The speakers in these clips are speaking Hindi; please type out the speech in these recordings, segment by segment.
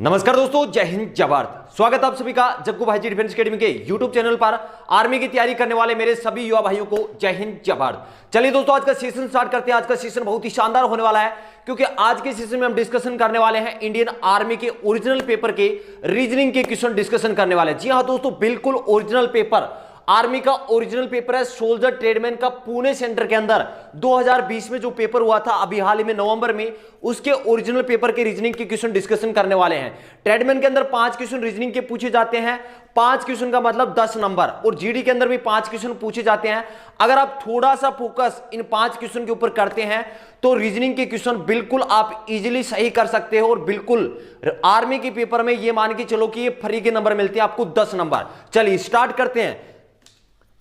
नमस्कार दोस्तों, जय हिंद जय भारत। स्वागत आप सभी का जग्गू भाई जी डिफेंस एकेडमी के यूट्यूब चैनल पर। आर्मी की तैयारी करने वाले मेरे सभी युवा भाइयों को जय हिंद जय भारत। चलिए दोस्तों, आज का सेशन स्टार्ट करते हैं। आज का सेशन बहुत ही शानदार होने वाला है, क्योंकि आज के सेशन में हम डिस्कशन करने वाले हैं इंडियन आर्मी के ओरिजिनल पेपर के रीजनिंग के क्वेश्चन डिस्कशन करने वाले हैं। जी हाँ दोस्तों, बिल्कुल ओरिजिनल पेपर, आर्मी का ओरिजिनल पेपर है। सोल्जर ट्रेडमैन का पुणे सेंटर के अंदर 2020 में जो पेपर हुआ था अभी हाल ही में नवंबर में, उसके ओरिजिनल पेपर के रीजनिंग के क्वेश्चन डिस्कशन करने वाले हैं। ट्रेडमैन के अंदर 5 क्वेश्चन रीजनिंग के पूछे जाते हैं। 5 क्वेश्चन का मतलब 10 नंबर, और जीडी के अंदर भी 5 क्वेश्चन पूछे जाते हैं। अगर आप थोड़ा सा फोकस इन 5 क्वेश्चन के ऊपर करते हैं तो रीजनिंग के क्वेश्चन बिल्कुल आप इजीली सही कर सकते हो। और बिल्कुल आर्मी के पेपर में ये मान के चलो कि ये फ्री के नंबर मिलते हैं आपको, 10 नंबर। चलिए स्टार्ट करते हैं।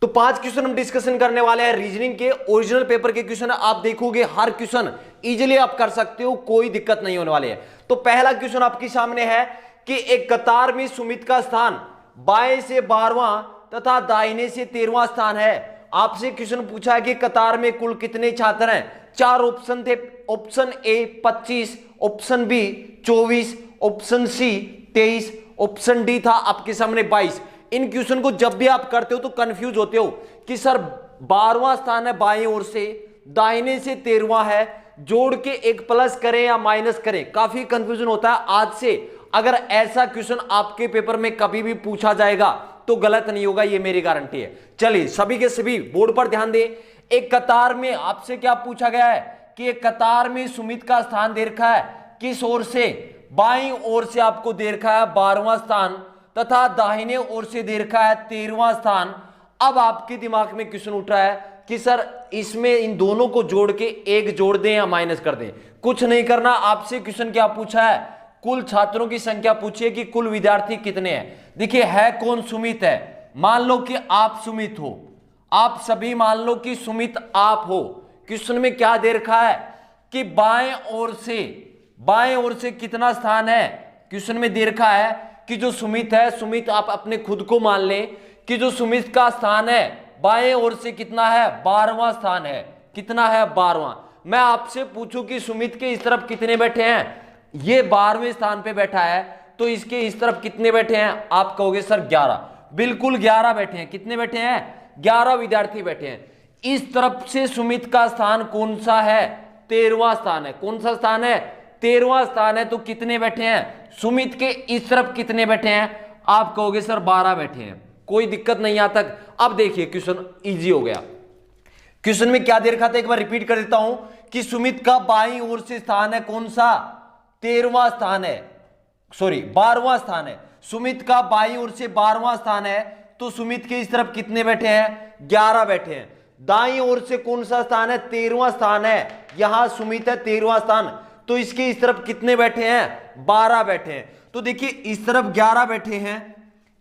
तो 5 क्वेश्चन हम डिस्कशन करने वाले हैं रीजनिंग के ओरिजिनल पेपर के क्वेश्चन। आप देखोगे हर क्वेश्चन इजीली आप कर सकते हो, कोई दिक्कत नहीं होने वाली है। तो पहला क्वेश्चन आपके सामने है कि एक कतार में सुमित का स्थान बाएं से 12वां तथा दाहिने से 13वां स्थान है। आपसे क्वेश्चन पूछा है कि कतार में कुल कितने छात्र हैं। 4 ऑप्शन थे। Option A 25, option B 24, option C 23, option D था आपके सामने 22। इन क्वेश्चन को जब भी आप करते हो तो कंफ्यूज होते हो कि सर 12वां स्थान है बाएं ओर से, दाहिने से 13वां है, जोड़ के एक प्लस करें या माइनस करें, काफी कंफ्यूजन होता है। आज से अगर ऐसा क्वेश्चन आपके पेपर में कभी भी पूछा जाएगा तो गलत नहीं होगा, ये मेरी गारंटी है। चलिए सभी के सभी बोर्ड पर ध्यान दें। एक कतार में आपसे क्या पूछा गया है कि एक कतार में सुमित का स्थान दे रखा है, किस ओर से, बाईं ओर से आपको दे रखा है 12वां स्थान, तथा दाहिने ओर से दे रखा है 13वां स्थान। अब आपके दिमाग में क्वेश्चन उठ रहा है कि सर इसमें इन दोनों को जोड़ के एक जोड़ दें या माइनस कर दें। कुछ नहीं करना। आपसे क्वेश्चन क्या पूछा है, कुल छात्रों की संख्या पूछी है कि कुल विद्यार्थी कितने हैं। देखिए है कौन, सुमित है। मान लो कि आप सुमित हो, आप सभी मान लो कि सुमित आप हो। क्वेश्चन में क्या दे रखा है कि बाएं ओर से कितना स्थान है। क्वेश्चन में दे रखा है कि जो सुमित है, सुमित आप अपने खुद को मान लें कि जो सुमित का स्थान है बाएं ओर से कितना है, 12वां स्थान है। कितना है, 12वां। मैं आपसे पूछूं कि सुमित के इस तरफ कितने बैठे हैं, ये 12वें स्थान पे बैठा है, तो इसके इस तरफ कितने बैठे हैं। आप कहोगे सर 11। बिल्कुल 11 बैठे हैं। कितने बैठे हैं, 11 विद्यार्थी बैठे हैं। इस तरफ से सुमित का स्थान कौन सा है, 13वां स्थान है। कौन सा स्थान है, 13वां स्थान है। तो कितने बैठे हैं, सुमित के इस तरफ कितने बैठे हैं। आप कहोगे सर 12 बैठे हैं। कोई दिक्कत नहीं यहां तक। अब देखिए क्वेश्चन इजी हो गया। क्वेश्चन में क्या दे रखा था, एक बार रिपीट कर देता हूं कि सुमित का बाईं ओर से स्थान है कौन सा, 13वां स्थान है, सॉरी 12वां स्थान है। सुमित का बाईं ओर से 12वां स्थान है, तो सुमित के इस तरफ कितने बैठे हैं, 11 बैठे हैं। दाईं ओर से कौन सा स्थान है, 13वां स्थान है। यहां सुमित है 13वां स्थान, तो इसके इस तरफ कितने बैठे हैं, 12 बैठे हैं। तो देखिए इस तरफ 11 बैठे हैं,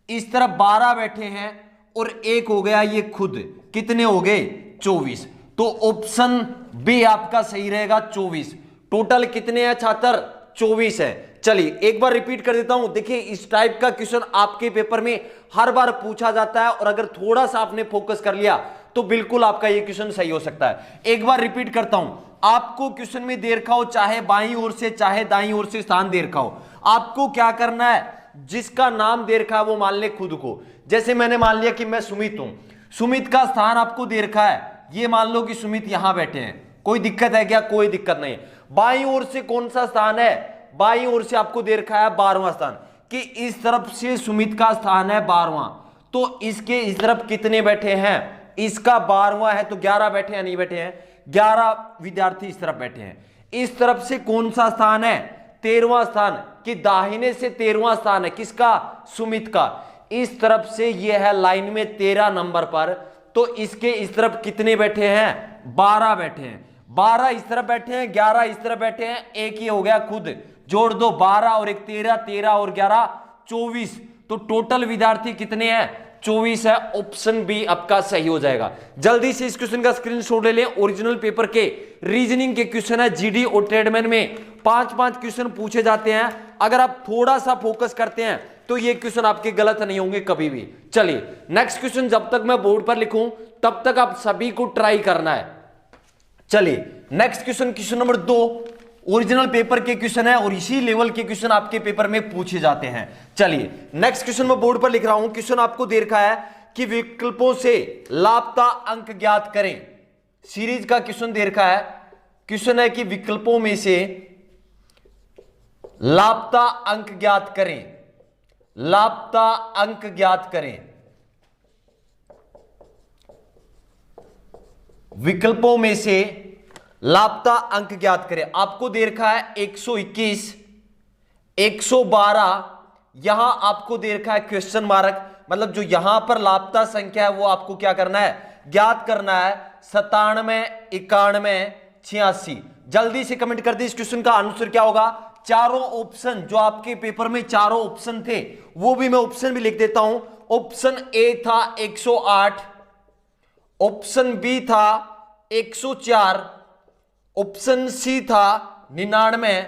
इस तरफ 12 बैठे हैं, और एक हो गया ये खुद, कितने हो गए, 24। तो ऑप्शन बी आपका सही रहेगा, 24। टोटल कितने हैं छात्र, 24 है। चलिए एक बार रिपीट कर देता हूं। देखिए इस टाइप का क्वेश्चन आपके पेपर में हर बार पूछा जाता है, और अगर थोड़ा सा आपने फोकस कर लिया तो बिल्कुल आपका ये क्वेश्चन सही हो सकता है। एक बार रिपीट करता हूं। आपको क्वेश्चन में दे रखा हो चाहे बाईं ओर से चाहे दाईं ओर से स्थान दे रखा हो, आपको क्या करना है, जिसका नाम दे रखा है वो मान ले खुद को। जैसे मैंने मान लिया कि मैं सुमित हूं, सुमित का स्थान आपको दे रखा है, ये मान लो कि सुमित यहां बैठे हैं। कोई दिक्कत है क्या, कोई दिक्कत नहीं। बाईं ओर से कौन सा स्थान है, बाईं ओर से आपको दे रखा है 12वां स्थान, कि इस तरफ से सुमित का स्थान है 12वां, तो इसके इस तरफ कितने बैठे हैं, इसका 12वां है, तो 11 बैठे हैं, नहीं बैठे हैं, 11 विद्यार्थी इस तरफ बैठे हैं। इस तरफ से कौन सा स्थान है, 13वां स्थान, कि दाहिने से 13वां स्थान है, किसका, सुमित का। इस तरफ से यह है लाइन में 13 नंबर पर, तो इसके इस तरफ कितने बैठे हैं, 12 बैठे हैं। 12 इस तरफ बैठे हैं, 11 इस तरफ बैठे हैं, एक ये हो गया खुद, जोड़ दो 12 और एक 13, 13 और 11 24। तो टोटल विद्यार्थी कितने हैं, 24 है। ऑप्शन बी आपका सही हो जाएगा। जल्दी से इस क्वेश्चन का स्क्रीनशॉट ले लें। ओरिजिनल पेपर के रीजनिंग के क्वेश्चन है, जीडी और ट्रेडमैन में 5-5 क्वेश्चन पूछे जाते हैं। अगर आप थोड़ा सा फोकस करते हैं तो ये क्वेश्चन आपके गलत नहीं होंगे कभी भी। चलिए नेक्स्ट क्वेश्चन, जब तक मैं बोर्ड पर लिखूं तब तक आप सभी को ट्राई करना है। चलिए next question, question number 2, original paper के क्वेश्चन है और इसी लेवल के क्वेश्चन आपके पेपर में पूछे जाते हैं। चलिए नेक्स्ट क्वेश्चन मैं बोर्ड पर लिख रहा हूं। क्वेश्चन आपको दे रखा है कि विकल्पों से लापता अंक ज्ञात करें। सीरीज का क्वेश्चन दे रखा है। क्वेश्चन है कि विकल्पों में से लापता अंक ज्ञात करें। लापता अंक ज्ञात करें। विकल्पों में से लापता अंक ज्ञात करें। आपको दे रखा है 121, 112, यहां आपको दे रखा है क्वेश्चन मार्क, मतलब जो यहां पर लापता संख्या है वो आपको क्या करना है, ज्ञात करना है। 97, 91, 86। जल्दी से कमेंट कर दी इस क्वेश्चन का आंसर क्या होगा। चारों ऑप्शन जो आपके पेपर में चारों ऑप्शन थे वो भी मैं ऑप्शन भी लिख देता हूं। ऑप्शन ए था 108, ऑप्शन बी था 104, ऑप्शन सी था 99,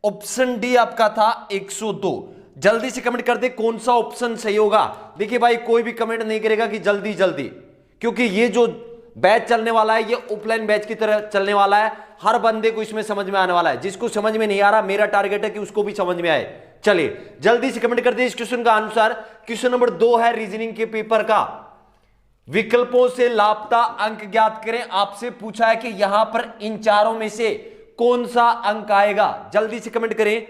ऑप्शन डी आपका था 102। जल्दी से कमेंट कर दे कौन सा ऑप्शन सही होगा। देखिए भाई कोई भी कमेंट नहीं करेगा कि जल्दी जल्दी, क्योंकि ये जो बैच चलने वाला है ये ऑफलाइन बैच की तरह चलने वाला है। हर बंदे को इसमें समझ में आने वाला है। जिसको समझ में नहीं आ रहा मेरा टारगेट है कि उसको भी समझ में आए। चलिए जल्दी से कमेंट कर दे इस क्वेश्चन का आंसर। क्वेश्चन नंबर 2 है रीजनिंग के पेपर का। विकल्पों से लापता अंक ज्ञात करें। आपसे पूछा है कि यहां पर इन चारों में से कौन सा अंक आएगा। जल्दी से कमेंट करें।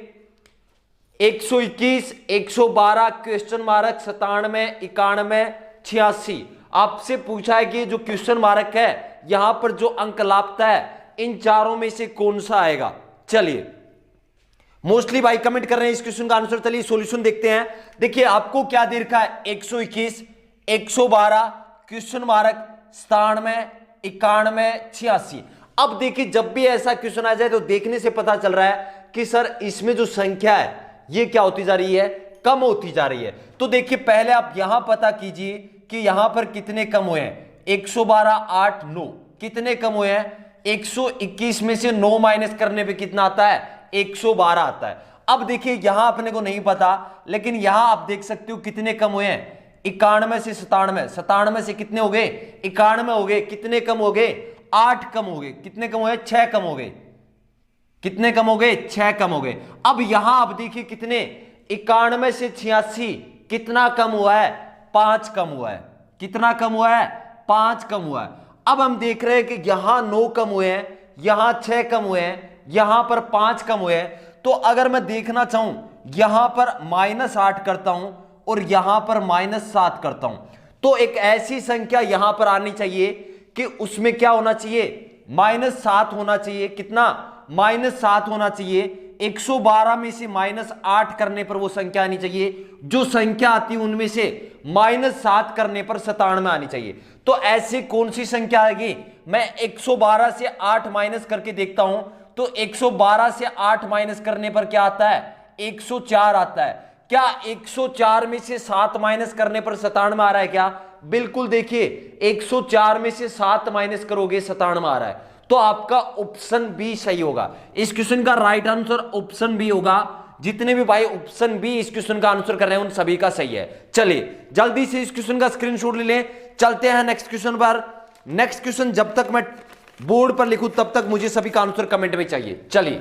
121, 112, क्वेश्चन मार्क, 97, 91, 86। आपसे पूछा है कि जो क्वेश्चन मार्क है यहां पर जो अंक लापता है इन चारों में से कौन सा आएगा। चलिए मोस्टली भाई कमेंट कर रहे हैं इस क्वेश्चन का आंसर। चलिए सॉल्यूशन देखते हैं। देखिए आपको क्या दे रखा है, 121, 112, क्वेश्चन मार्क, 97, 91, 86। अब देखिए जब भी ऐसा क्वेश्चन आ जाए तो देखने से पता चल रहा है कि सर इसमें जो संख्या है ये क्या होती जा रही है, कम होती जा रही है। तो देखिए पहले आप यहां पता कीजिए कि यहां पर कितने कम हुए हैं। 112, 8, 9 कितने कम हुए हैं। 121 में से 9 माइनस करने पे कितना आता है, 112 आता है। अब देखिए यहां अपने को नहीं पता, लेकिन यहां आप देख सकते हो कितने कम हुए हैं। 91 से 97, 97 से कितने हो गए, 91 हो गए। कितने कम हो गए, 8 कम हो गए। कितने कम हो गए, 6 कम हो गए। कितने कम हो गए, 6 कम हो गए। अब यहां आप देखिए कितने, 91 से 86 कितना कम हुआ है, 5 कम हुआ है। कितना कम हुआ है, 5 कम हुआ है। अब हम देख रहे हैं कि यहां 9 कम हुए हैं, यहां 6 कम हुए हैं, यहां पर 5 कम हुए हैं। तो अगर मैं देखना चाहूं यहां पर -8 करता हूं और यहां पर -7 करता हूं, तो एक ऐसी संख्या यहां पर आनी चाहिए कि उसमें क्या होना चाहिए, -7 होना चाहिए। कितना, -7 होना चाहिए। 112 में से -8 करने पर वो संख्या आनी चाहिए। जो संख्या आती है उनमें से -7 करने पर 97 आनी चाहिए। तो ऐसी कौन सी संख्या आएगी। मैं 112 से 8 माइनस करके देखता हूं, तो 112 से 8 माइनस करने पर क्या आता है, 104 आता है। क्या 104 में से 7 माइनस करने पर 97 आ रहा है क्या, बिल्कुल। देखिए 104 में से 7 माइनस करोगे 97 आ रहा है। तो आपका ऑप्शन बी सही होगा। इस क्वेश्चन का राइट आंसर ऑप्शन बी होगा। जितने भी भाई ऑप्शन बी इस क्वेश्चन का आंसर कर रहे हैं उन सभी का सही है। चलिए जल्दी से इस क्वेश्चन का स्क्रीनशॉट ले लें। चलते हैं नेक्स्ट क्वेश्चन पर। नेक्स्ट क्वेश्चन जब तक मैं बोर्ड पर लिखूं तब तक मुझे सभी का आंसर कमेंट में चाहिए। चलिए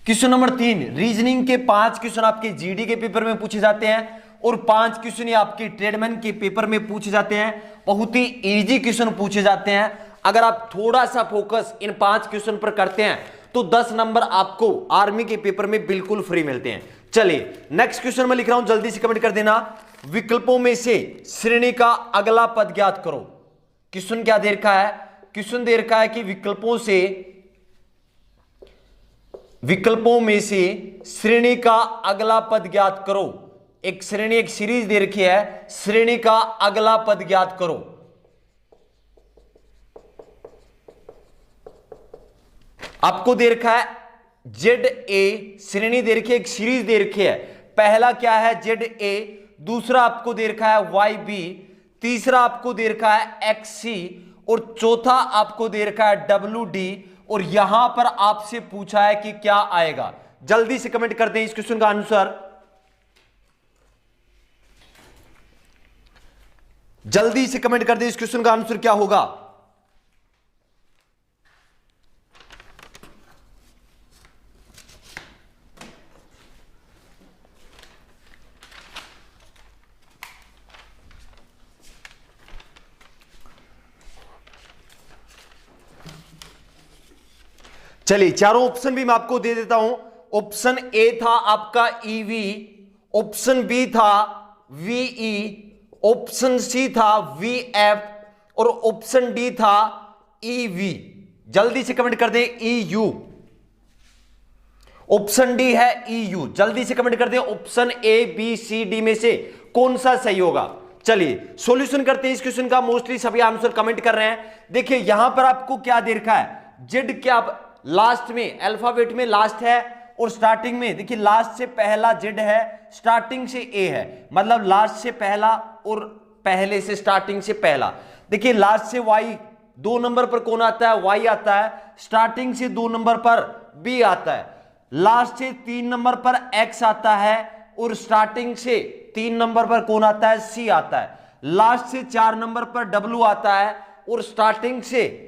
क्वेश्चन नंबर 3, रीजनिंग के 5 क्वेश्चन आपके जीडी के पेपर में पूछे जाते हैं और 5 क्वेश्चन ये आपके ट्रेडमैन के पेपर में पूछे जाते हैं। बहुत ही इजी क्वेश्चन पूछे जाते हैं। अगर आप थोड़ा सा फोकस इन 5 क्वेश्चन पर करते हैं तो 10 नंबर आपको आर्मी के पेपर में बिल्कुल फ्री मिलते हैं। चलिए नेक्स्ट क्वेश्चन में लिख रहा हूं, जल्दी से कमेंट कर देना। विकल्पों में से श्रेणी का अगला पद ज्ञात करो। क्वेश्चन क्या दे रखा है, क्वेश्चन दे रखा है कि विकल्पों में से श्रेणी का अगला पद ज्ञात करो। एक श्रेणी, एक सीरीज दे रखी है, श्रेणी का अगला पद ज्ञात करो। आपको दे रखा है जेड ए, श्रेणी दे रखी है, एक सीरीज दे रखी है। पहला क्या है, जेड ए, दूसरा आपको दे रखा है वाई बी, तीसरा आपको दे रखा है एक्स सी और चौथा आपको दे रखा है डब्ल्यू डी। और यहां पर आपसे पूछा है कि क्या आएगा। जल्दी से कमेंट कर दें इस क्वेश्चन का आंसर। जल्दी से कमेंट कर दें इस क्वेश्चन का आंसर क्या होगा। चलिए चारों ऑप्शन भी मैं आपको दे देता हूं। ऑप्शन ए था आपका ईवी, ऑप्शन बी था वीई, ऑप्शन सी था वीएफ और ऑप्शन डी था ईवी। जल्दी से कमेंट कर दें ईयू। ऑप्शन डी है ईयू। जल्दी से कमेंट कर दें option A B C D में से कौन सा सही होगा। चलिए सॉल्यूशन करते हैं इस क्वेश्चन का। मोस्टली सभी आंसर कमेंट कर रहे हैं। देखिए यहां पर आपको क्या दे रखा है, जेड क्या लास्ट में अल्फाबेट में लास्ट है और स्टार्टिंग में देखिए लास्ट से पहला जेड है, स्टार्टिंग से ए है, मतलब लास्ट से पहला और पहले से स्टार्टिंग से पहला। देखिए लास्ट से वाई 2 नंबर पर कौन आता है, वाई आता है। स्टार्टिंग से 2 नंबर पर बी आता है। लास्ट से 3 नंबर पर एक्स आता है और स्टार्टिंग से 3 नंबर पर कौन आता है, सी आता है। लास्ट से 4 नंबर पर डब्ल्यू आता है और स्टार्टिंग से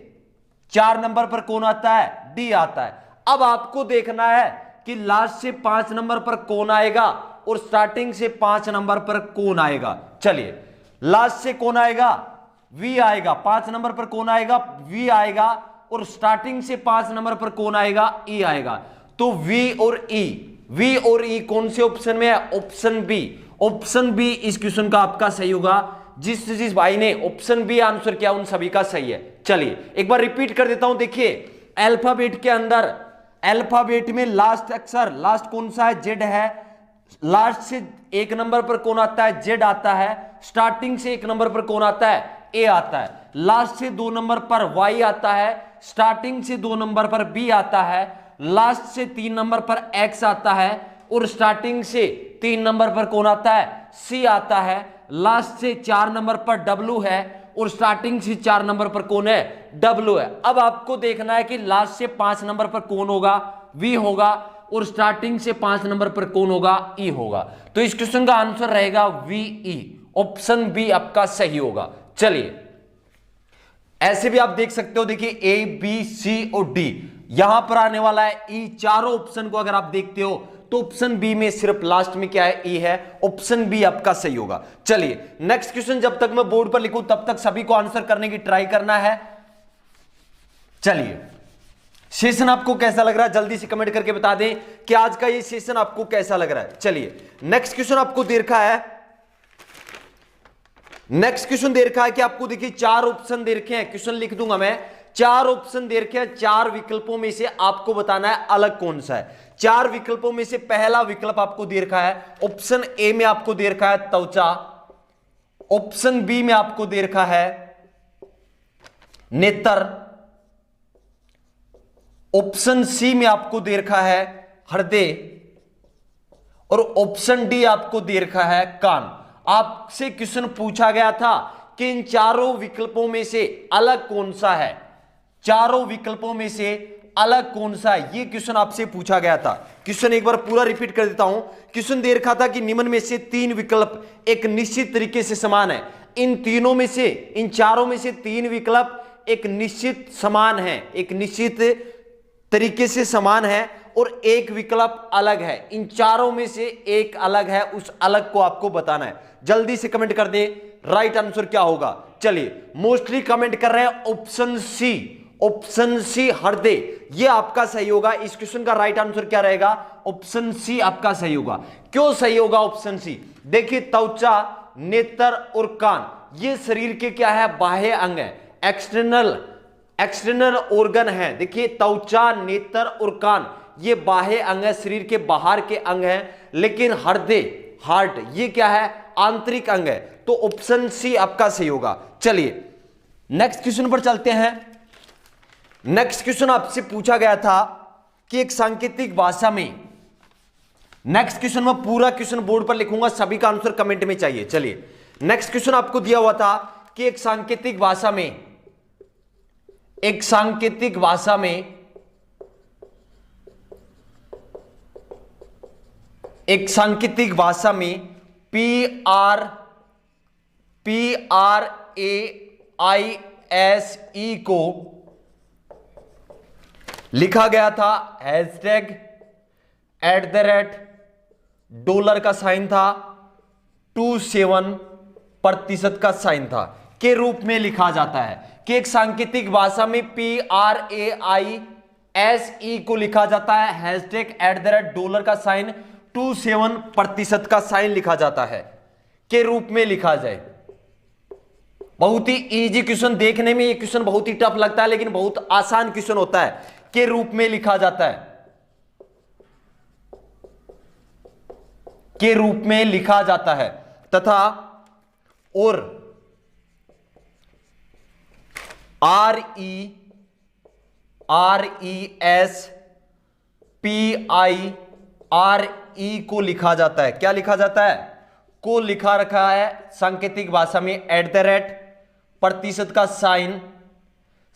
4 नंबर पर कौन आता है, डी आता है। अब आपको देखना है कि लास्ट से 5 नंबर पर कौन आएगा और स्टार्टिंग से 5 नंबर पर कौन आएगा। चलिए लास्ट से कौन आएगा, वी आएगा। 5 नंबर पर कौन आएगा, वी आएगा और स्टार्टिंग से 5 नंबर पर कौन आएगा, ई आएगा। तो वी और ई कौन से ऑप्शन में है, ऑप्शन बी। ऑप्शन बी इस क्वेश्चन का आपका सही होगा। जिस भाई ने ऑप्शन बी आंसर किया उन सभी का सही है। चलिए एक बार रिपीट कर देता हूं। देखिए अल्फाबेट के अंदर, अल्फाबेट में लास्ट अक्षर, लास्ट कौन सा है, जेड है। लास्ट से 1 नंबर पर कौन आता है, जेड आता है। स्टार्टिंग से 1 नंबर पर कौन आता है, ए आता है। लास्ट से 2 नंबर पर वाई आता है। स्टार्टिंग से 2 नंबर पर बी आता है। लास्ट से 3 नंबर पर एक्स आता है और स्टार्टिंग से 3 नंबर पर कौन आता है, सी आता है। लास्ट से 4 नंबर पर डब्ल्यू है और स्टार्टिंग से 4 नंबर पर कौन है, डब्ल्यू है। अब आपको देखना है कि लास्ट से 5 नंबर पर कौन होगा, वी होगा और स्टार्टिंग से 5 नंबर पर कौन होगा, ई होगा। तो इस क्वेश्चन का आंसर रहेगा वीई। ऑप्शन बी आपका सही होगा। चलिए ऐसे भी आप देख सकते हो। देखिए ए बी सी और डी यहां पर आने वाला है ई। चारों ऑप्शन को अगर आप देखते हो तो ऑप्शन बी में सिर्फ लास्ट में क्या है, ई है। ऑप्शन बी आपका सही होगा। चलिए नेक्स्ट क्वेश्चन जब तक मैं बोर्ड पर लिखूं तब तक सभी को आंसर करने की ट्राई करना है। चलिए सेशन आपको कैसा लग रहा है जल्दी से कमेंट करके बता दें कि आज का ये सेशन आपको कैसा लग रहा है। चलिए नेक्स्ट क्वेश्चन आपको दे रखा है। नेक्स्ट क्वेश्चन दे रखा है कि आपको देखिए 4 ऑप्शन दे रखे हैं। क्वेश्चन लिख दूंगा मैं। 4 ऑप्शन दे रखे हैं। 4 विकल्पों में से आपको बताना है अलग कौन सा है। 4 विकल्पों में से पहला विकल्प आपको दे रखा है। ऑप्शन ए में आपको दे रखा है त्वचा। ऑप्शन बी में आपको दे रखा है नेत्र। ऑप्शन सी में आपको दे रखा है हृदय और ऑप्शन डी आपको दे रखा है कान। आपसे क्वेश्चन पूछा गया था कि इन चारों विकल्पों में से अलग कौन सा है। चारों विकल्पों में से अलग कौन सा है, ये क्वेश्चन आपसे पूछा गया था। क्वेश्चन एक बार पूरा रिपीट कर देता हूं। क्वेश्चन दे रखा था कि निम्न में से 3 विकल्प एक निश्चित तरीके से समान है। इन तीनों में से, इन चारों में से 3 विकल्प एक निश्चित समान है, एक निश्चित तरीके से समान है और एक विकल्प अलग है। इन चारों में से एक अलग है, उस अलग को आपको बताना है। जल्दी से कमेंट कर दें राइट आंसर क्या होगा। चलिए मोस्टली कमेंट कर रहे हैं ऑप्शन सी। ऑप्शन सी हृदय, ये आपका सही होगा। इस क्वेश्चन का राइट आंसर क्या रहेगा, ऑप्शन सी आपका सही होगा। क्यों सही होगा ऑप्शन सी, देखिए त्वचा, नेत्र और कान ये शरीर के क्या है, बाह्य अंग है, एक्सटर्नल ऑर्गन है। देखिए त्वचा, नेत्र और कान ये बाह्य अंग है, शरीर के बाहर के अंग है। लेकिन हृदय, हार्ट, ये क्या है, आंतरिक अंग है। तो ऑप्शन सी आपका सही होगा। चलिए नेक्स्ट क्वेश्चन पर चलते हैं। नेक्स्ट क्वेश्चन आपसे पूछा गया था कि एक सांकेतिक भाषा में, नेक्स्ट क्वेश्चन में पूरा क्वेश्चन बोर्ड पर लिखूंगा, सभी का आंसर कमेंट में चाहिए। चलिए नेक्स्ट क्वेश्चन आपको दिया हुआ था कि एक सांकेतिक भाषा में, एक सांकेतिक भाषा में, एक सांकेतिक भाषा में PRAISE को लिखा गया था $@ का साइन था, 27% का साइन था, के रूप में लिखा जाता है। कि एक सांकेतिक भाषा में PRAISE SE को लिखा जाता है हैशटैग $, का साइन 27% का साइन लिखा जाता है के रूप में लिखा जाए। बहुत ही इजी क्वेश्चन, देखने में ये क्वेश्चन बहुत ही टफ लगता है लेकिन बहुत आसान क्वेश्चन होता है। के रूप में लिखा जाता है, के रूप में लिखा जाता है तथा और RESPIRE को लिखा जाता है। क्या लिखा जाता है? को लिखा रखा है सांकेतिक भाषा में @ प्रतिशत का साइन,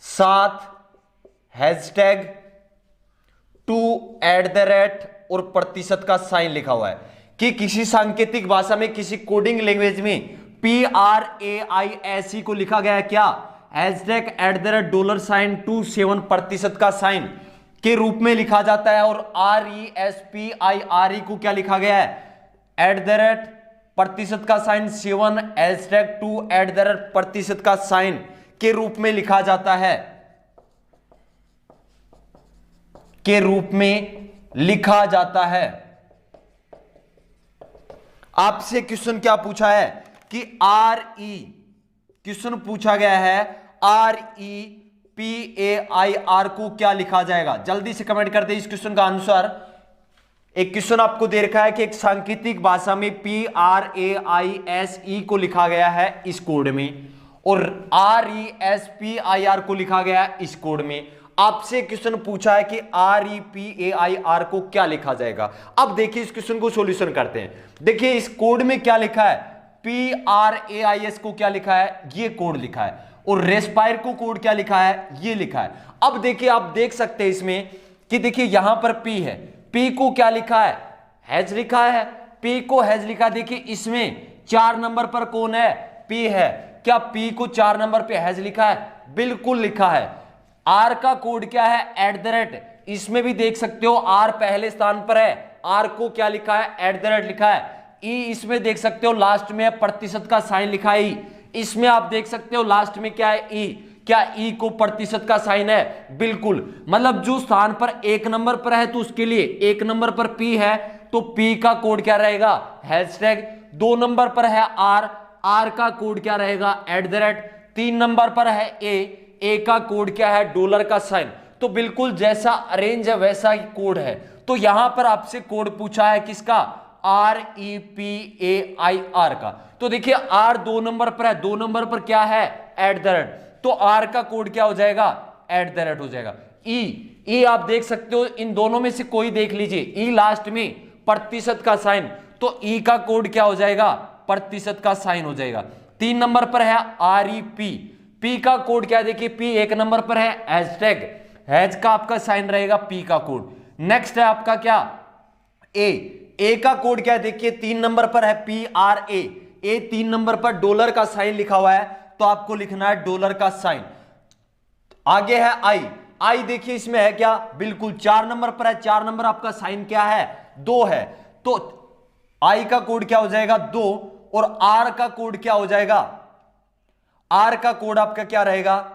साथ हैशटैग 2 और प्रतिशत का साइन लिखा हुआ है कि किसी सांकेतिक भाषा में, किसी कोडिंग लैंग्वेज में PRAISE को लिखा गया है क्या? हैशटैग $, 27% का साइन के रूप में लिखा जाता है। और RESPIRE को क्या लिखा गया है? प्रतिशत का साइन 7 हैशटैग 2 प्रतिशत का साइन के रूप में लिखा जाता है, के रूप में लिखा जाता है। आपसे क्वेश्चन क्या पूछा है कि क्वेश्चन पूछा गया है REPAIR को क्या लिखा जाएगा? जल्दी से कमेंट कर दे इस क्वेश्चन का आंसर। एक क्वेश्चन आपको दे रखा है कि एक सांकेतिक भाषा में PRAISE को लिखा गया है इस कोड में और RESPIR को लिखा गया है इस कोड में। आपसे क्वेश्चन पूछा है कि REPAIR को क्या लिखा जाएगा। अब देखिए इस क्वेश्चन को सॉल्यूशन करते हैं। देखिए इस कोड में क्या लिखा है? PRAIS को क्या लिखा है? ये कोड लिखा है। और रेस्पायर को कोड क्या लिखा है? ये लिखा है। अब देखिए, आप देख सकते हैं इसमें कि देखिए यहां पर P है, P को क्या लिखा है? हैज लिखा है। P को हैज लिखा। देखिए इसमें 4 नंबर पर कौन है? P है। क्या P को 4 नंबर पे हैज लिखा है? बिल्कुल लिखा है। R का कोड क्या है? @ इसमें भी देख सकते हो R पहले स्थान पर है, R को क्या लिखा है? @ लिखा है। E इसमें देख सकते हो लास्ट में प्रतिशत का साइन लिखा है। इसमें आप देख सकते हो लास्ट में क्या है? E। क्या E को प्रतिशत का साइन है? बिल्कुल। मतलब जो स्थान पर 1 नंबर पर है तो उसके लिए 1 नंबर पर P है तो P का कोड क्या रहेगा? हैशटैग। 2 नंबर पर है R का कोड क्या रहेगा? @ 3 नंबर पर है A का कोड क्या है? $, का साइन। तो बिल्कुल जैसा अरेंज है वैसा ही कोड है। तो यहां पर आपसे कोड पूछा है किसका? REPAIR का। तो देखिए R 2 नंबर पर है, 2 नंबर पर क्या है? @ तो R का कोड क्या हो जाएगा? @ हो जाएगा। E आप देख सकते हो, इन दोनों में से कोई देख लीजिए। E लास्ट में प्रतिशत का साइन, तो E का कोड क्या हो जाएगा? प्रतिशत का साइन हो जाएगा। 3 नंबर पर है REP, P का कोड क्या है? देखिए P 1 नंबर पर है, हैशटैग हैज का आपका साइन रहेगा P का कोड। नेक्स्ट है आपका क्या? A का कोड क्या है? देखिए 3 नंबर पर है PRA, A 3 नंबर पर $, का साइन लिखा हुआ है तो आपको लिखना है $, का साइन। आगे है I देखिए इसमें है क्या? बिल्कुल 4 नंबर पर है, 4 नंबर आपका साइन क्या है? 2 है। तो I का कोड क्या हो जाएगा? 2। और R का कोड क्या हो जाएगा? R का कोड आपका क्या रहेगा?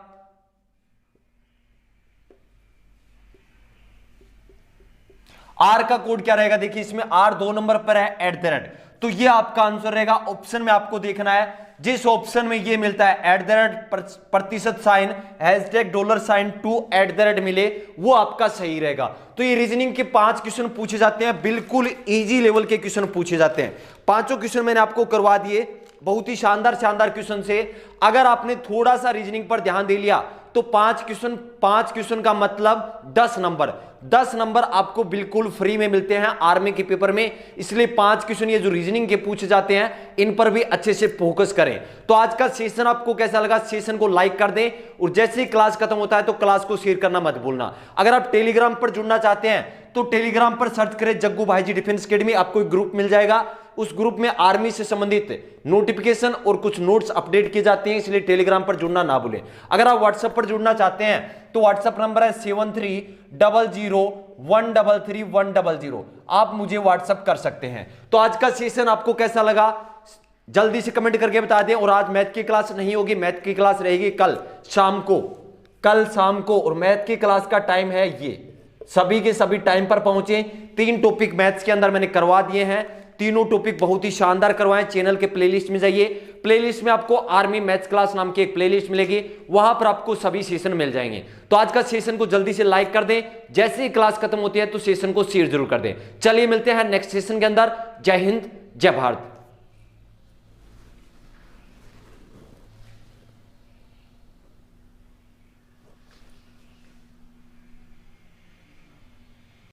R का कोड क्या रहेगा? देखिए इसमें R 2 नंबर पर है, @ तो ये आपका आंसर रहेगा। ऑप्शन में आपको देखना है, जिस ऑप्शन में ये मिलता है @ प्रतिशत साइन हैशटैग $, साइन 2 मिले वो आपका सही रहेगा। तो ये रीजनिंग के 5 क्वेश्चन पूछे जाते हैं, बिल्कुल इजी लेवल के क्वेश्चन पूछे जाते हैं। 5 क्वेश्चन मैंने आपको करवा दिए, बहुत ही शानदार क्वेश्चन से। अगर आपने थोड़ा सा रीजनिंग पर ध्यान दे लिया तो 5 क्वेश्चन का मतलब 10 नंबर आपको बिल्कुल फ्री में मिलते हैं आर्मी के पेपर में। इसलिए 5 क्वेश्चन ये जो रीजनिंग के पूछे जाते हैं इन पर भी अच्छे से फोकस करें। तो आज का सेशन आपको कैसा लगा? सेशन को लाइक कर दें और जैसे ही क्लास खत्म होता है तो क्लास को शेयर करना मत भूलना। अगर आप टेलीग्राम पर जुड़ना चाहते हैं तो टेलीग्राम पर सर्च करें जग्गू भाई जी डिफेंस एकेडमी, आपको एक ग्रुप मिल जाएगा। उस ग्रुप में आर्मी से संबंधित नोटिफिकेशन और कुछ नोट्स अपडेट किए जाते हैं, इसलिए टेलीग्राम पर जुड़ना ना भूलें। अगर आप व्हाट्सएप पर जुड़ना चाहते हैं तो व्हाट्सएप नंबर है 7300133100। आप मुझे व्हाट्सएप कर सकते हैं। तो आज का सेशन आपको कैसा लगा जल्दी से कमेंट करके बता दें। और आज मैथ की क्लास नहीं होगी, मैथ की क्लास रहेगी कल शाम को और मैथ की क्लास का टाइम है ये सभी के सभी टाइम पर पहुंचे। 3 टॉपिक मैथ्स के अंदर मैंने करवा दिए हैं, तीनों टॉपिक बहुत ही शानदार करवाएं। चैनल के प्लेलिस्ट में जाइए, प्लेलिस्ट में आपको आर्मी मैथ्स क्लास नाम की एक प्लेलिस्ट मिलेगी, वहां पर आपको सभी सेशन मिल जाएंगे। तो आज का सेशन को जल्दी से लाइक कर दें, जैसे ही क्लास खत्म होती है तो सेशन को शेयर जरूर कर दें। चलिए मिलते हैं नेक्स्ट सेशन के अंदर। जय हिंद, जय भारत।